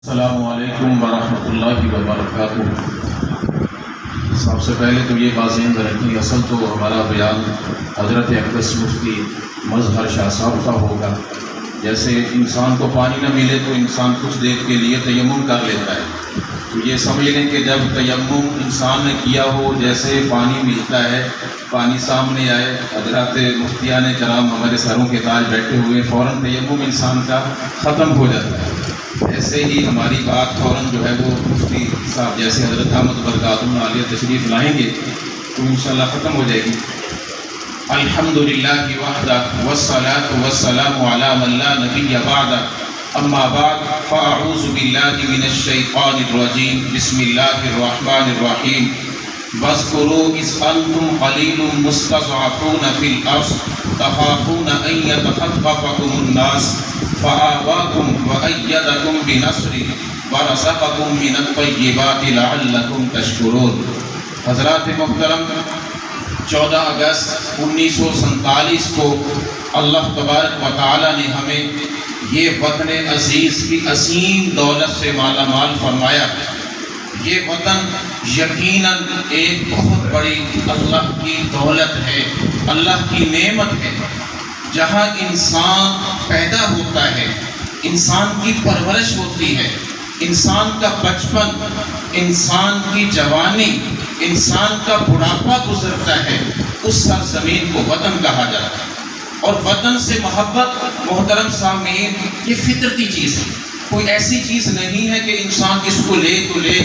السلام علیکم ورحمۃ اللہ وبرکاتہ۔ سب سے پہلے تو یہ بات ذہن میں رکھیں، اصل تو ہمارا بیان حضرت اقدس مفتی مظہر شاہ صاحب کا ہوگا۔ جیسے انسان کو پانی نہ ملے تو انسان کچھ دیر کے لیے تیمم کر لیتا ہے، تو یہ سمجھ لیں کہ جب تیمم انسان نے کیا ہو، جیسے پانی ملتا ہے، پانی سامنے آئے، حضرات مفتیان کرام ہمارے سروں کے تاج بیٹھے ہوئے، فوراً تیمم انسان کا ختم ہو جاتا ہے۔ ایسے ہی ہماری بات فوراً جو ہے وہ مفتی صاحب جیسے حضرت احمد برکاتہ عالیہ تشریف لائیں گے تو انشاءاللہ ختم ہو جائے گی۔ الحمدللہ وحدہ والصلاۃ والسلام علی من لا نبی بعدہ، اما بعد فاعوذ باللہ من الشیطان الرجیم، بسم اللہ الرحمن الرحیم۔ واذکروا اذ انتم قلیل مستضعفون فی الارض تخافون ان یتخطفکم الناس فآواکم وأیدکم بنصرہ ورزقکم من الطیبات لعلکم تشکرون۔ حضرات محترم، 14 اگست 1947 کو اللہ تبارک و تعالی نے ہمیں یہ وطن عزیز کی عظیم دولت سے مالا مال فرمایا۔ یہ وطن یقیناً ایک بہت بڑی اللہ کی دولت ہے، اللہ کی نعمت ہے، جہاں انسان پیدا ہوتا ہے، انسان کی پرورش ہوتی ہے، انسان کا بچپن، انسان کی جوانی، انسان کا بڑھاپا گزرتا ہے، اس سرزمین کو وطن کہا جاتا ہے۔ اور وطن سے محبت محترم سامعین یہ فطرتی چیز ہے، کوئی ایسی چیز نہیں ہے کہ انسان اس کو لے تو لے،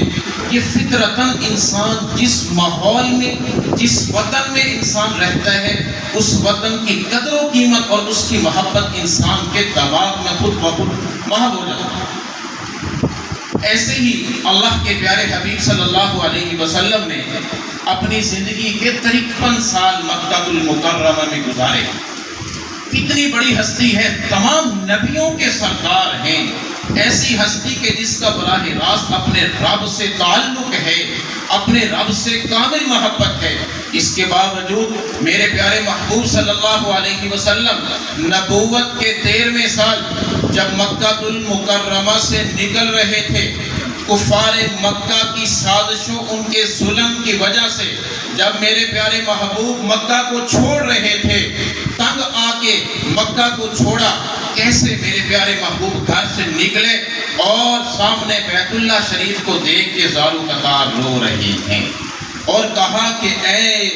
یہ فطرتاً انسان جس ماحول میں، جس وطن میں انسان رہتا ہے، اس وطن کی قدر و قیمت اور اس کی محبت انسان کے دماغ میں خود بخود محو ہو جاتا ہے۔ ایسے ہی اللہ کے پیارے حبیب صلی اللہ علیہ وسلم نے اپنی زندگی کے 53 سال مکہ المکرمہ میں گزارے۔ کتنی بڑی ہستی ہے، تمام نبیوں کے سردار ہیں، ایسی ہستی کہ جس کا براہ راست اپنے رب سے تعلق ہے، اپنے رب سے کامل محبت ہے۔ اس کے باوجود میرے پیارے محبوب صلی اللہ علیہ وسلم نبوت کے 13ویں سال جب مکہ المکرمہ سے نکل رہے تھے، کفار مکہ کی سازشوں، ان کے ظلم کی وجہ سے جب میرے پیارے محبوب مکہ کو چھوڑ رہے تھے، تنگ آ کے مکہ کو چھوڑا، کیسے میرے پیارے محبوب گھر سے نکلے اور سامنے بیت اللہ شریف کو دیکھ کے زارو قطار رو رہی ہیں اور کہا کہ اے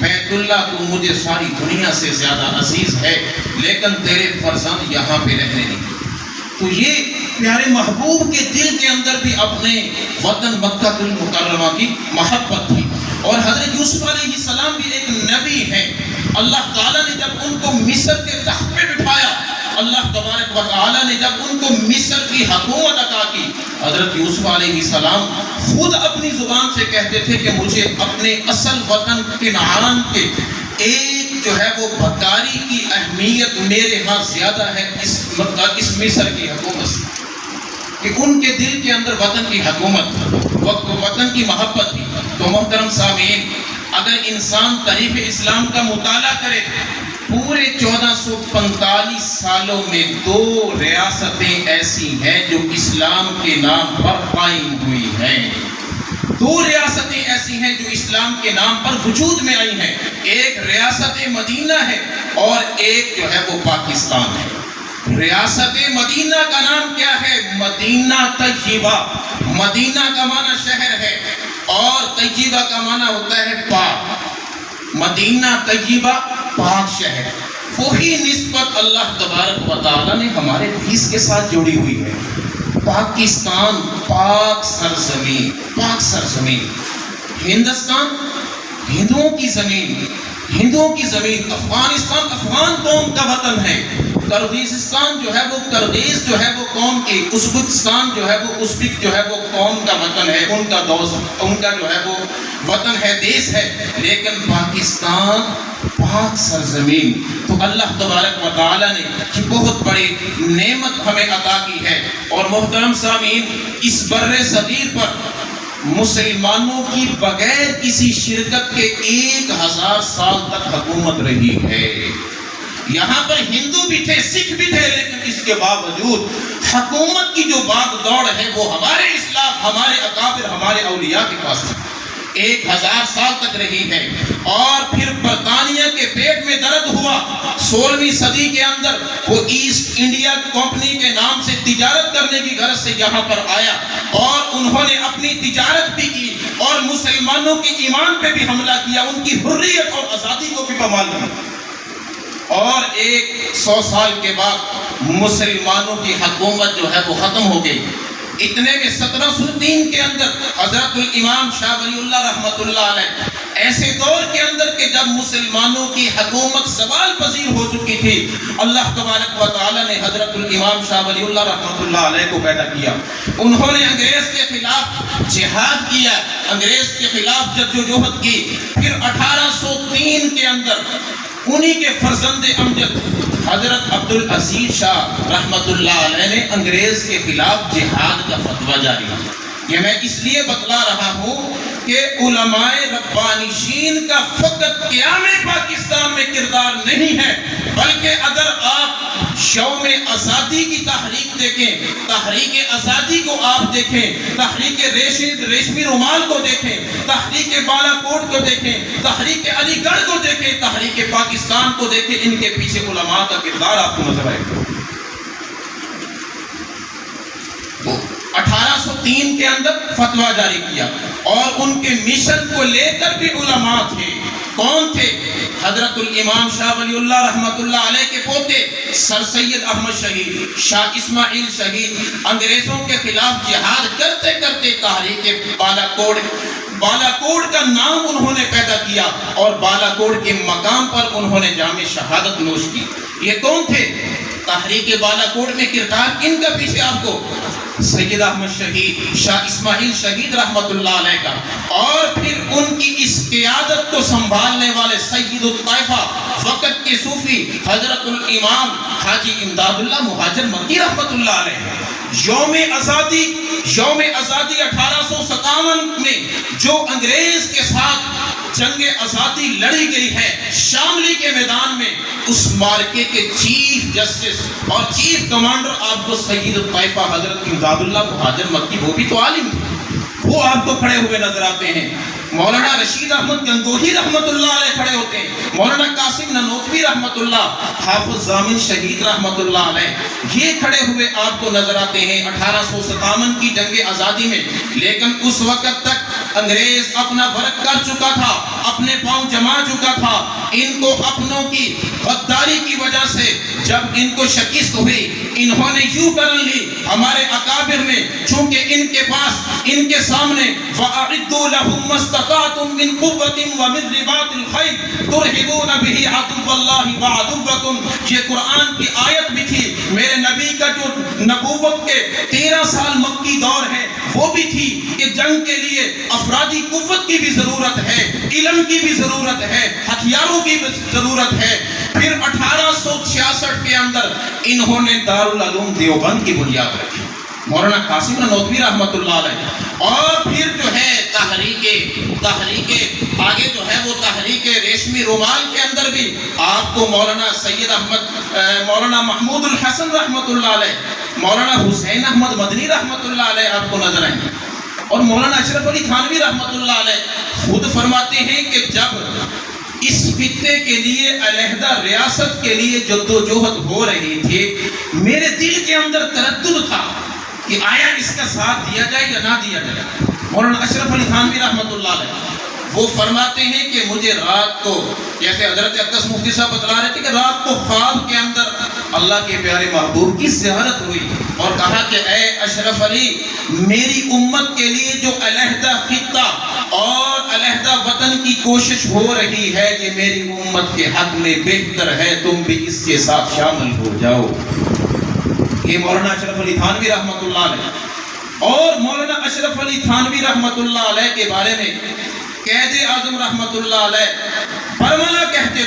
بیت اللہ، تو مجھے ساری دنیا سے زیادہ عزیز ہے، لیکن تیرے فرزند یہاں پہ رہنے نہیں۔ تو یہ پیارے محبوب کے دل کے اندر بھی اپنے وطن مکہ المکرمہ کی محبت تھی۔ اور حضرت یوسف علیہ السلام بھی ایک نبی ہیں، اللہ تعالیٰ نے جب ان کو مصر کے تخت پہ بٹھایا، اللہ تبارک و تعالیٰ نے جب ان کو مصر کی حکومت عطا کی، حضرت یوسف علیہ السلام خود اپنی زبان سے کہتے تھے کہ مجھے اپنے اصل وطن کنعان کے ایک جو ہے وہ بکاری کی اہمیت میرے ہاں زیادہ ہے اس مصر کی حکومت سے، کہ ان کے دل کے اندر وطن کی حکومت، وطن کی محبت تھی۔ تو محترم سامعین، اگر انسان تاریخ اسلام کا مطالعہ کرے، پورے 1445 سالوں میں 2 ریاستیں ایسی ہیں جو اسلام کے نام پر قائم ہوئی ہیں۔ 2 ریاستیں ایسی ہیں جو اسلام کے نام پر وجود میں آئی ہیں، ایک ریاست مدینہ ہے اور ایک جو ہے وہ پاکستان ہے۔ ریاست مدینہ کا نام کیا ہے؟ مدینہ طیبہ۔ مدینہ کا معنی شہر ہے اور طیبہ کا معنی ہوتا ہے پاک۔ مدینہ طیبہ پاک شہر، وہی نسبت اللہ تبارک و تعالیٰ نے ہمارے دیس کے ساتھ جوڑی ہوئی ہے۔ پاکستان پاک سرزمین، پاک سرزمین۔ ہندوستان ہندوؤں کی زمین، ہندوؤں کی زمین۔ افغانستان افغان قوم کا وطن ہے۔ کرغیزستان جو ہے وہ کرغیز جو ہے وہ قوم کی، ازبکستان جو ہے وہ ازبک جو ہے وہ قوم کا وطن ہے، ان کا جو ہے وہ وطن ہے، دیش ہے۔ لیکن پاکستان پاک سرزمین۔ تو اللہ تبارک و تعالیٰ نے یہ بہت بڑی نعمت ہمیں عطا کی ہے۔ اور محترم سامعین، اس بر صغیر پر مسلمانوں کی بغیر کسی شرکت کے 1000 سال تک حکومت رہی ہے۔ یہاں پر ہندو بھی تھے، سکھ بھی تھے، لیکن اس کے باوجود حکومت کی جو باغ دوڑ ہے وہ ہمارے اسلاف، ہمارے اکابر، ہمارے اولیاء کے پاس 1000 سال تک رہی ہے۔ اور پھر برطانیہ کے پیٹ میں درد ہوا 16ویں صدی کے اندر، وہ ایسٹ انڈیا کمپنی کے نام سے تجارت کرنے کی غرض سے یہاں پر آیا، اور انہوں نے اپنی تجارت بھی کی اور مسلمانوں کے ایمان پہ بھی حملہ کیا، ان کی حریت اور آزادی کو بھی پامال کیا۔ اور 100 سال کے بعد مسلمانوں کی حکومت جو ہے وہ ختم ہو گئی۔ اتنے میں 1703 کے اندر حضرت الامام شاہ ولی اللہ رحمۃ اللہ علیہ، ایسے دور کے اندر کہ جب مسلمانوں کی حکومت زوال پذیر ہو چکی تھی، اللہ تبارک و تعالی نے حضرت الامام شاہ ولی اللہ رحمۃ اللہ علیہ کو پیدا کیا۔ انہوں نے انگریز کے خلاف جہاد کیا، انگریز کے خلاف جدوجہد کی۔ پھر 1803 کے اندر انہی کے فرزند امجد حضرت عبدالعزیز شاہ رحمۃ اللہ علیہ نے انگریز کے خلاف جہاد کا فتویٰ جاری کیا۔ یہ میں اس لیے بتلا رہا ہوں کہ علماء ربانیین کا فقط قیام پاکستان میں کردار نہیں ہے، بلکہ اگر آپ یوم آزادی کی تحریک دیکھیں، تحریک آزادی کو آپ دیکھیں، تحریک ریشمی رومال کو دیکھیں، تحریک بالا کوٹ کو دیکھیں، تحریک علی گڑھ کو دیکھیں، تحریک پاکستان کو دیکھیں، ان کے پیچھے علماء کا کردار آپ کو نظر آئے گا۔ 1803 کے اندر فتویٰ جاری کیا، اور ان کے مشن کو لے کر بھی علماء تھے۔ کون تھے؟ حضرت الامام شاہ ولی اللہ رحمۃ اللہ علیہ کے پوتے سر سید احمد شہید، شاہ اسماعیل شہید، انگریزوں کے خلاف جہاد کرتے کرتے تحریک بالا کوٹ کا نام انہوں نے پیدا کیا، اور بالا کوٹ کے مقام پر انہوں نے جام شہادت نوش کی۔ یہ کون تھے؟ تحریک بالا کوٹ میں کردار کن کا پیچھے آپ کو؟ سید احمد شہید، شاہ اسماعیل شہید رحمت اللہ علیہ کا، اور پھر ان کی اس قیادت کو سنبھالنے والے سید الطائفہ وقت کے صوفی حضرت الامام حاجی امداد اللہ مہاجر مکی رحمت اللہ علیہ۔ یوم آزادی 1857 میں جو انگریز کے ساتھ جنگ آزادی لڑی گئی ہے شاملی کے میدان میں، اس مارکے کے چیف جسٹس اور چیف کمانڈر آپ کو سید الطائفہ حضرت امداد اللہ مہاجر مکی، وہ بھی تو عالم تھے، وہ آپ کو کھڑے ہوئے نظر آتے ہیں۔ مولانا رشید احمد گنگوہی رحمت اللہ علیہ کھڑے ہوتے ہیں، مولانا قاسم نانوتوی رحمت اللہ، حافظ ضامن شہید رحمت اللہ علیہ، یہ کھڑے ہوئے آپ کو نظر آتے ہیں 1857 کی جنگ آزادی میں۔ لیکن اس وقت تک انگریز اپنا ورک کر چکا تھا، اپنے پاؤں جما چکا تھا۔ ان کو اپنوں کی غداری کی وجہ سے جب ان کو شکست ہوئی، انہوں نے یوں کرن لی ہمارے اکابر نے، چونکہ ان کے پاس، ان کے سامنے وَأَعِدُّوا لَهُمْ مَا اسْتَطَعْتُم مِّن قُوَّةٍ وَمِن رِّبَاطِ الْخَيْلِ تُرْهِبُونَ بِهِ عَدُوَّ اللَّهِ وَعَدُوَّكُمْ۔ یہ قرآن کی آیت بھی تھی، میرے نبی کا جو نبوت کے 13 سال مکی دور ہے وہ بھی تھی کہ جنگ کے لیے افرادی قوت کی بھی ضرورت ہے، علم کی بھی ضرورت ہے، ہتھیاروں کی بھی ضرورت ہے۔ پھر 1866 کے اندر انہوں نے دارالعلوم دیوبند کی بنیاد رکھی، مولانا قاسم نانوتوی رحمت اللہ علیہ۔ اور پھر جو ہے تحریک آگے جو ہے وہ تحریک ریشمی رومال کے اندر بھی آپ کو مولانا محمود الحسن رحمت اللہ علیہ، مولانا حسین احمد مدنی رحمت اللہ علیہ آپ کو نظر آئیں گے، اور مولانا اشرف علی تھانوی رحمت اللہ علیہ خود فرماتے ہیں کہ جب اس فتنے کے لیے علیحدہ ریاست کے لیے جدوجہد ہو رہی تھی، میرے دل کے اندر تردد تھا کہ آیا اس کا ساتھ دیا جائے یا نہ دیا جائے۔ مولانا اشرف علی تھانوی رحمت اللہ علیہ وہ فرماتے ہیں کہ مجھے رات کو، جیسے حضرت اقدس مفتی صاحب بتلا رہے تھے کہ رات کو خواب کے اندر اللہ کے پیارے محبوب کی زیارت ہوئی، اور کہا کہ اے اشرف علی، میری امت کے لیے جو علیحدہ خطہ اور علیحدہ وطن کی کوشش ہو رہی ہے، یہ میری امت کے حق میں بہتر ہے، تم بھی اس کے ساتھ شامل ہو جاؤ۔ یہ مولانا اشرف علی تھانوی رحمت اللہ علیہ۔ اور مولانا اشرف علی تھانوی رحمت اللہ علیہ کے بارے میں قائد اعظم رحمت اللہ علیہ برملا کہتے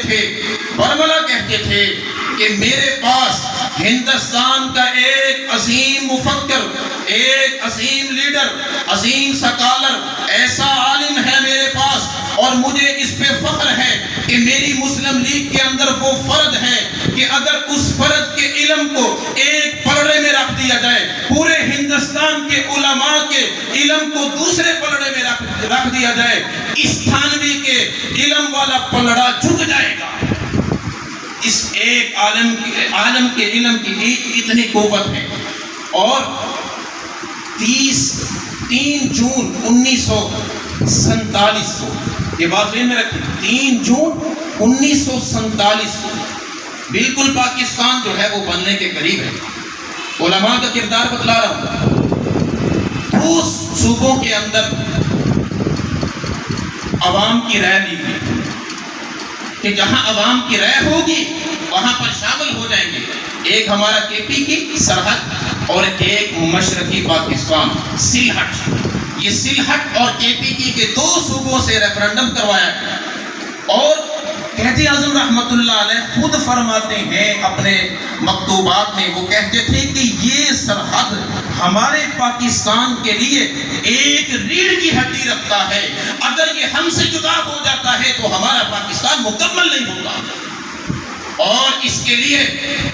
تھے کہ میرے پاس ہندوستان کا ایک عظیم مفکر، ایک عظیم لیڈر، عظیم سکالر، ایسا عالم ہے میرے پاس، اور مجھے اس پہ فخر ہے کہ میری مسلم لیگ کے اندر وہ فرد ہے کہ اگر اس فرد کے علم کو ایک پڑھ پلڑے میں رکھ دیا جائے، پورے ہندوستان کے علماء کے علم کو دوسرے پلڑے میں رکھ دیا جائے، اس تھانوی کے علم والا پلڑا جھک جائے گا۔ اس ایک عالم کے علم کی اتنی قوت ہے۔ اور 3 جون 1947 کو، یہ بات ذہن میں رکھیں، 3 جون 1947 کو بالکل پاکستان جو ہے وہ بننے کے قریب ہے۔ علماء کا کردار بتلا رہا ہوں۔ 2 صوبوں کے اندر عوام کی رائے لی گئی کہ جہاں عوام کی رائے ہوگی وہاں پر شامل ہو جائیں گے۔ ایک ہمارا کے پی کی سرحد اور ایک مشرقی پاکستان سلہٹ۔ یہ سلہٹ اور کے پی کی کے 2 صوبوں سے ریفرنڈم کروایا گیا۔ اور قائد اعظم رحمۃ اللہ علیہ خود فرماتے ہیں اپنے مکتوبات میں، وہ کہتے تھے کہ یہ سرحد ہمارے پاکستان کے لیے ایک ریڑھ کی ہڈی رکھتا ہے، اگر یہ ہم سے جدا ہو جاتا ہے تو ہمارا پاکستان مکمل نہیں ہوگا۔ اور اس کے لیے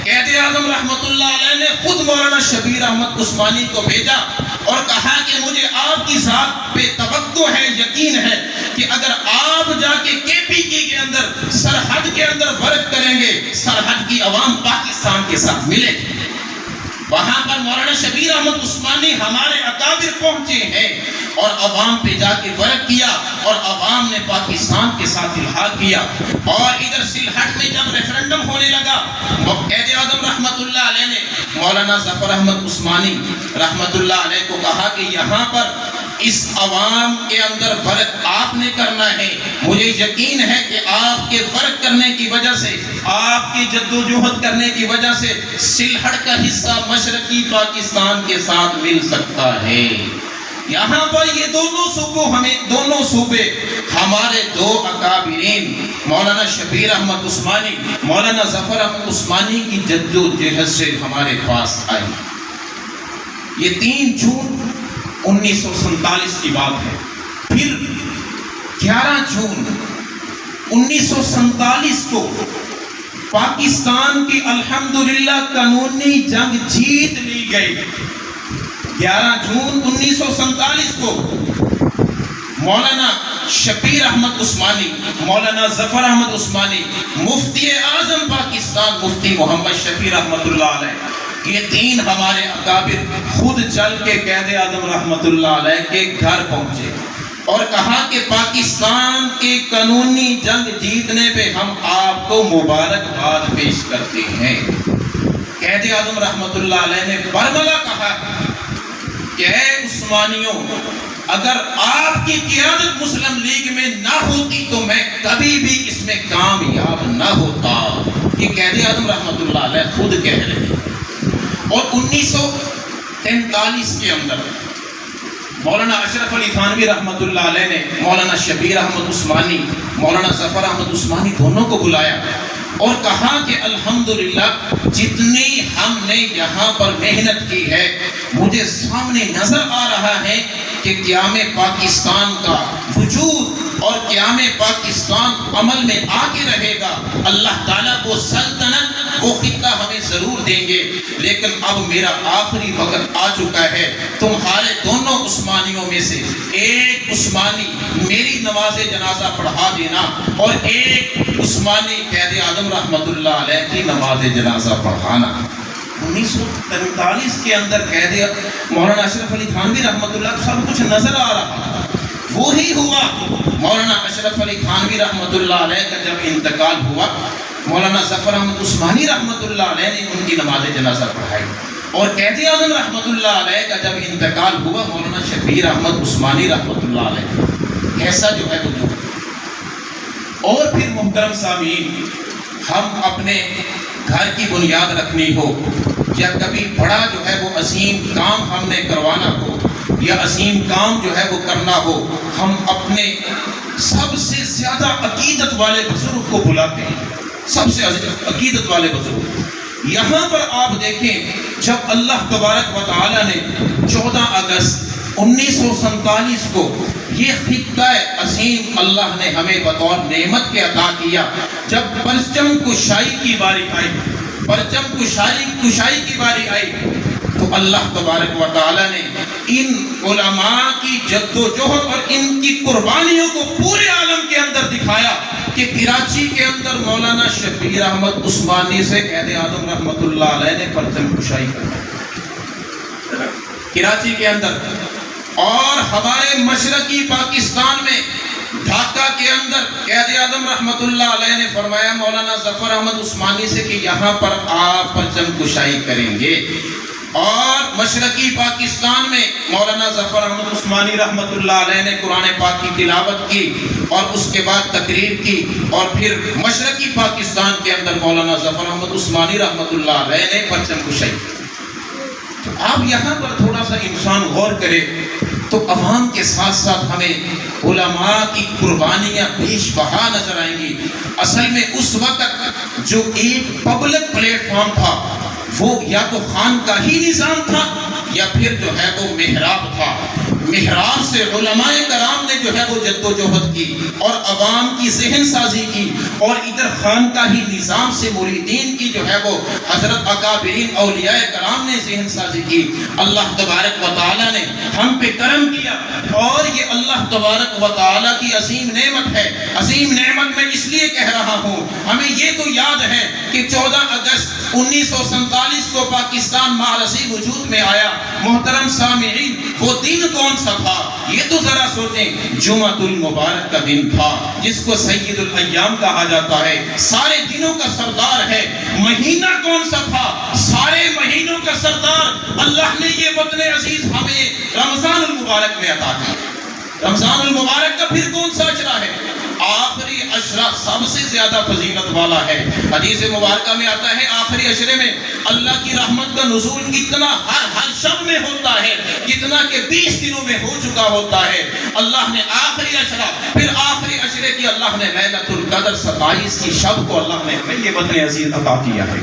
قائد اعظم رحمۃ اللہ علیہ نے خود مولانا شبیر احمد عثمانی کو بھیجا اور کہا کہ مجھے آپ کی ذات پہ توقع ہے، یقین ہے کہ اگر آپ جا کے کے پی کی کے اندر سرحد کے اندر ورک کریں گے، سرحد کی عوام پاکستان کے ساتھ ملے گی۔ وہاں پر مولانا شبیر احمد عثمانی ہمارے اکابر پہنچے ہیں اور عوام پہ جا کے ورک کیا اور عوام نے پاکستان کے ساتھ الحاق کیا۔ اور ادھر سلہٹ میں جب ریفرنڈم ہونے لگا، قائد اعظم رحمۃ اللہ علیہ نے مولانا ظفر احمد عثمانی رحمۃ اللہ علیہ کو کہا کہ یہاں پر اس عوام کے اندر فرق آپ نے کرنا ہے، مجھے یقین ہے کہ آپ کے فرق کرنے کی وجہ سے، آپ کی جدوجہد کرنے کی وجہ سے سلہٹ کا حصہ مشرقی پاکستان کے ساتھ مل سکتا ہے۔ یہاں پر یہ دونوں صوبے ہمارے 2 اکابرین مولانا شبیر احمد عثمانی، مولانا ظفر احمد عثمانی کی جدوجہد سے ہمارے پاس آئی۔ یہ 3 جون 1947 کی بات ہے۔ پھر 11 جون 1947 کو پاکستان کی الحمدللہ قانونی جنگ جیت لی گئی۔ 11 جون 1947 کو مولانا شبیر احمد عثمانی، مولانا ظفر احمد عثمانی، مفتی اعظم پاکستان مفتی محمد شفیع رحمۃ اللہ علیہ، یہ 3 ہمارے اکابر خود چل کے قائد اعظم رحمۃ اللہ علیہ کے گھر پہنچے اور کہا کہ پاکستان کی قانونی جنگ جیتنے پہ ہم آپ کو مبارکباد پیش کرتے ہیں۔ قائد اعظم رحمۃ اللہ علیہ نے برملا کہا کہ اے عثمانیوں، اگر آپ کی قیادت مسلم لیگ میں نہ ہوتی تو میں کبھی بھی اس میں کامیاب نہ ہوتا۔ یہ قائد اعظم رحمۃ اللہ علیہ خود کہہ رہے ہیں۔ اور 1943 کے اندر مولانا اشرف علی تھانوی رحمۃ اللہ علیہ نے مولانا شبیر احمد عثمانی، مولانا ظفر احمد عثمانی دونوں کو بلایا اور کہا کہ الحمدللہ جتنی ہم نے یہاں پر محنت کی ہے، مجھے سامنے نظر آ رہا ہے کہ قیام پاکستان کا وجود اور قیام پاکستان عمل میں آگے رہے گا۔ اللہ تعالیٰ وہ سلطنت، وہ خطہ ہمیں ضرور دیں گے، لیکن اب میرا آخری وقت آ چکا ہے۔ تمہارے دونوں عثمانیوں میں سے ایک عثمانی میری نماز جنازہ پڑھا دینا اور ایک عثمانی قائد اعظم رحمۃ اللہ علیہ کی نماز جنازہ پڑھانا۔ 1943 کے اندر قائد مولانا اشرف علی تھانوی رحمۃ اللہ کو سب کچھ نظر آ رہا، وہی ہوا۔ مولانا اشرف علی تھانوی رحمۃ اللہ علیہ کا جب انتقال ہوا، مولانا ظفر احمد عثمانی رحمۃ اللہ علیہ نے ان کی نماز جنازہ پڑھائی، اور قائد اعظم رحمۃ اللہ علیہ کا جب انتقال ہوا، مولانا شبیر احمد عثمانی رحمۃ اللہ علیہ کیسا جو ہے وہ۔ اور پھر محترم سامعین، ہم اپنے گھر کی بنیاد رکھنی ہو یا کبھی بڑا جو ہے وہ عظیم کام ہم نے کروانا ہو یا عظیم کام جو ہے وہ کرنا ہو، ہم اپنے سب سے زیادہ عقیدت والے بزرگ کو بلاتے ہیں، سب سے عقیدت والے بزرگ۔ یہاں پر آپ دیکھیں، جب اللہ تبارک و تعالی نے 14 اگست 1947 کو یہ خطہ عظیم اللہ نے ہمیں بطور نعمت کے عطا کیا، جب پرچم کشائی کی باری آئی، پرچم کشائی کی باری آئی، تو اللہ تبارک و تعالیٰ نے ان علماء کی جد و جہد اور ان کی قربانیوں کو پورے عالم کے اندر دکھایا کہ کراچی کے اندر مولانا شبیر احمد عثمانی سے قائد اعظم رحمۃ اللہ علیہ نے پرچم کشائی کی کراچی کے اندر، اور ہمارے مشرقی پاکستان میں ڈھاکہ کے اندر قائد اعظم رحمۃ اللہ علیہ نے فرمایا مولانا ظفر احمد عثمانی سے کہ یہاں پر آپ پرچم کشائی کریں گے، اور مشرقی پاکستان میں مولانا ظفر احمد عثمانی رحمۃ اللہ علیہ نے قرآن پاک کی تلاوت کی اور اس کے بعد تقریر کی، اور پھر مشرقی پاکستان کے اندر مولانا ظفر احمد عثمانی رحمۃ اللہ علیہ نے پرچم کشائی کی۔ تو آپ یہاں پر تھوڑا سا انسان غور کرے تو عوام کے ساتھ ساتھ ہمیں علماء کی قربانیاں بیش بہا نظر آئیں گی۔ اصل میں اس وقت جو ایک پبلک پلیٹ فارم تھا وہ یا تو خانقاہی نظام تھا یا پھر جو ہے وہ محراب تھا۔ محراب سے علماء کرام نے جو ہے وہ جد و جہد کی اور عوام کی ذہن سازی کی، اور ادھر خانقاہی نظام سے مریدین کی جو ہے وہ حضرت اکابرین اولیاء کرام نے ذہن سازی کی۔ اللہ تبارک و تعالیٰ نے ہم پہ کرم کیا، اور یہ اللہ تبارک و تعالیٰ کی عظیم نعمت ہے۔ عظیم نعمت میں اس لیے کہہ رہا ہوں، ہمیں یہ تو یاد ہے کہ 14 اگست 1947 کو پاکستان معرضی وجود میں آیا۔ محترم سامعین، وہ دن کون سا تھا؟ یہ تو ذرا سوچیں، جمعۃ المبارک کا دن تھا جس کو سید الایام کہا جاتا ہے، سارے دنوں کا سردار ہے۔ مہینہ کون سا تھا؟ سارے مہینوں کا سردار۔ اللہ نے یہ وطن عزیز ہمیں رمضان المبارک میں عطا کیا۔ رمضان المبارک کا پھر کون سا اشرہ ہے؟ آخری اشرہ سب سے زیادہ فضیلت والا ہے۔ حدیث مبارکہ میں آتا ہے آخری اشرے میں اللہ کی رحمت کا نزول اتنا ہر شب میں ہوتا ہے جتنا کہ 20 دنوں میں ہو چکا ہوتا ہے۔ اللہ نے آخری اشرہ، پھر آخری اشرے کی اللہ نے لیلۃ القدر 27 کی شب کو اللہ نے ہمیں یہ وطن عزیز عطا کیا ہے۔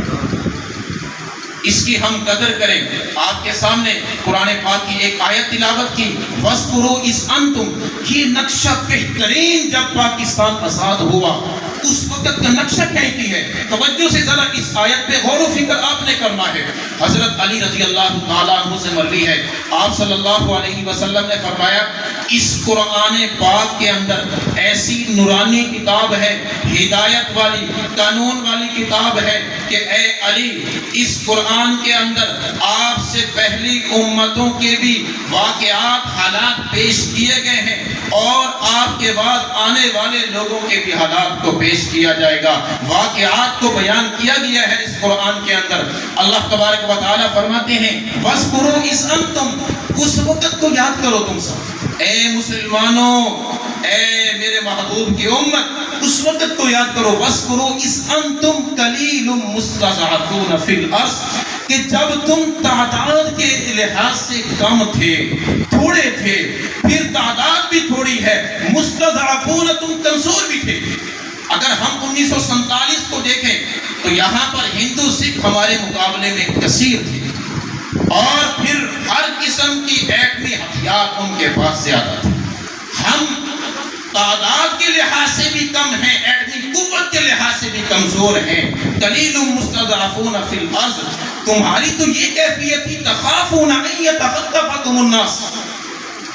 اس کی ہم قدر کریں۔ آپ کے سامنے قرآن پاک کی ایک آیت تلاوت کی، وَاذْكُرُوا إِذْ أَنْتُمْ۔ یہ نقشہ بہترین جب پاکستان آزاد ہوا اس وقت کا نقشہ کہتی ہے۔ توجہ سے ذرا اس آیت پہ غور و فکر آپ نے کرنا ہے۔ حضرت علی رضی اللہ تعالیٰ عنہ سے مروی ہے، آپ صلی اللہ علیہ وسلم نے فرمایا اس قرآن پاک کے اندر ایسی نورانی کتاب ہے، ہدایت والی، قانون والی کتاب ہے کہ اے علی، اس قرآن کے اندر آپ سے پہلی امتوں کے بھی واقعات، حالات پیش کیے گئے ہیں، اور آپ کے بعد آنے والے لوگوں کے بھی حالات کو پیش کیا جائے گا۔ واقعات کو بیان کیا گیا ہے اس قرآن کے اندر۔ اللہ تبارک و تعالیٰ فرماتے ہیں وَاذْكُرُوا إِذْ أَنْتُمْ، اس وقت کو یاد کرو تم سب، اے مسلمانوں، اے میرے محبوب کی امت، اس وقت کو یاد کرو۔ وَاذْكُرُوا إِذْ أَنْتُمْ قَلِيلٌ مُسْتَضْعَفُونَ فِي الْأَرْضِ، کہ جب تم تعداد کے لحاظ سے کم تھے، تھوڑے تھے، پھر تعداد بھی تھوڑی ہے، مستضعفون، تم کمزور بھی تھے۔ اگر ہم 1947 کو دیکھیں تو یہاں پر ہندو سکھ ہمارے مقابلے میں کثیر تھے، اور پھر ہر قسم کی ایٹمی ہتھیار ان کے پاس زیادہ تھے۔ ہم تعداد کے لحاظ سے بھی کم ہیں، ایٹمی قوت کے لحاظ سے بھی کمزور ہیں۔ قلیل مستضعفون فی الارض، تمہاری تو یہ کیفیت تھی، تخافون ان یتخطفکم الناس،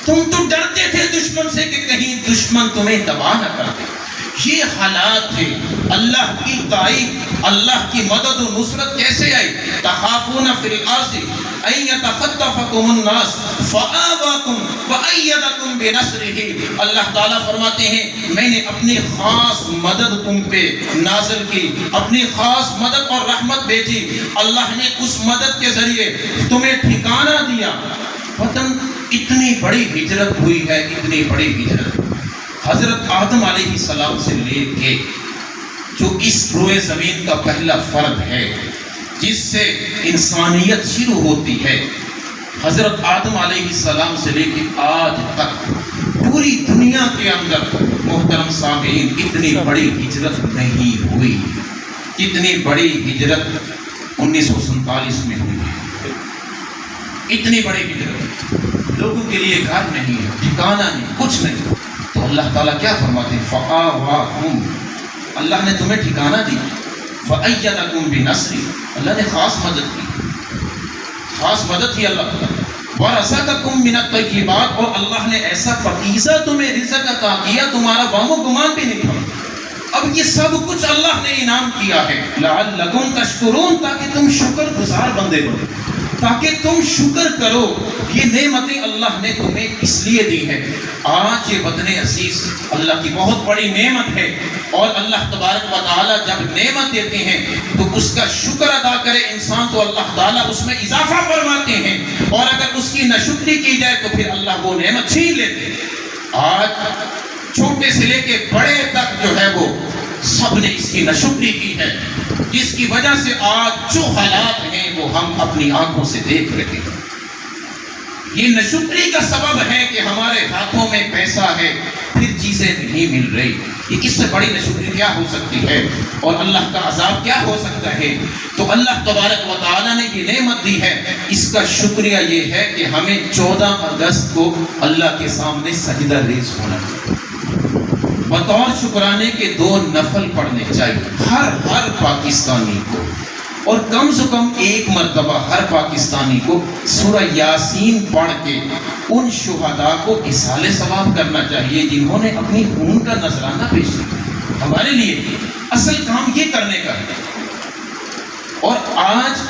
تم تو ڈرتے تھے دشمن سے کہ کہیں دشمن تمہیں تباہ نہ کر دے۔ یہ حالات تھے۔ اللہ کی تائید، اللہ کی مدد و نصرت کیسے آئی؟ تخافون فی الارض ان یتخطفکم الناس فآواکم وأیدکم بنصرہ۔ اللہ تعالیٰ فرماتے ہیں میں نے اپنی خاص مدد تم پہ نازل کی، اپنی خاص مدد اور رحمت بھیجی۔ اللہ نے اس مدد کے ذریعے تمہیں ٹھکانہ دیا۔ وطن اتنی بڑی ہجرت ہوئی ہے، اتنی بڑی ہجرت حضرت آدم علیہ السلام سے لے کے جو اس روئے زمین کا پہلا فرد ہے جس سے انسانیت شروع ہوتی ہے، حضرت آدم علیہ السلام سے لے کے آج تک پوری دنیا کے اندر محترم سامعین اتنی بڑی ہجرت نہیں ہوئی اتنی بڑی ہجرت 1947 میں ہوئی ہے۔ اتنی بڑی ہجرت، لوگوں کے لیے گھر نہیں ہے، ٹھکانہ نہیں، کچھ نہیں۔ تو اللہ تعالیٰ کیا فرماتے ہیں؟ فآواکم، اللہ نے تمہیں ٹھکانہ دی، وأیدکم بنصرہ، اللہ نے خاص مدد کی۔ خاص مدد تھی اللہ کی۔ وَرَزَقَكُم مِّنَ الطَّيِّبَاتِ، اور اللہ نے ایسا پاکیزہ تمہیں رزق عطا کیا تمہارا وہم و گمان بھی نہیں تھا۔ اب یہ سب کچھ اللہ نے انعام کیا ہے لَعَلَّكُمْ تَشْكُرُونَ، تاکہ تم شکر گزار بندے بنو، تاکہ تم شکر کرو۔ یہ نعمتیں اللہ نے تمہیں اس لیے دی ہے۔ آج یہ وطن عزیز اللہ کی بہت بڑی نعمت ہے، اور اللہ تبارک و تعالیٰ جب نعمت دیتے ہیں تو اس کا شکر ادا کرے انسان تو اللہ تعالیٰ اس میں اضافہ فرماتے ہیں، اور اگر اس کی ناشکری کی جائے تو پھر اللہ وہ نعمت چھین لیتے ہیں۔ آج چھوٹے سے لے کے بڑے تک جو ہے وہ سب نے اس کی ناشکری کی ہے، جس کی وجہ سے آج جو حالات ہیں وہ ہم اپنی آنکھوں سے دیکھ رہے ہیں۔ یہ ناشکری کا سبب ہے کہ ہمارے ہاتھوں میں پیسہ ہے پھر چیزیں نہیں مل رہی۔ یہ اس سے بڑی ناشکری کیا ہو سکتی ہے، اور اللہ کا عذاب کیا ہو سکتا ہے؟ تو اللہ تبارک و تعالیٰ نے یہ نعمت دی ہے، اس کا شکریہ یہ ہے کہ ہمیں 14 اگست کو اللہ کے سامنے سجدہ ریز ہونا چاہیے۔ بطور شکرانے کے 2 نفل پڑھنے چاہیے ہر پاکستانی کو، اور کم سے کم 1 مرتبہ ہر پاکستانی کو سورہ یاسین پڑھ کے ان شہداء کو اصالِ ثواب کرنا چاہیے جنہوں نے اپنی خون کا نذرانہ پیش کیا۔ ہمارے لیے اصل کام یہ کرنے کا ہے۔ اور آج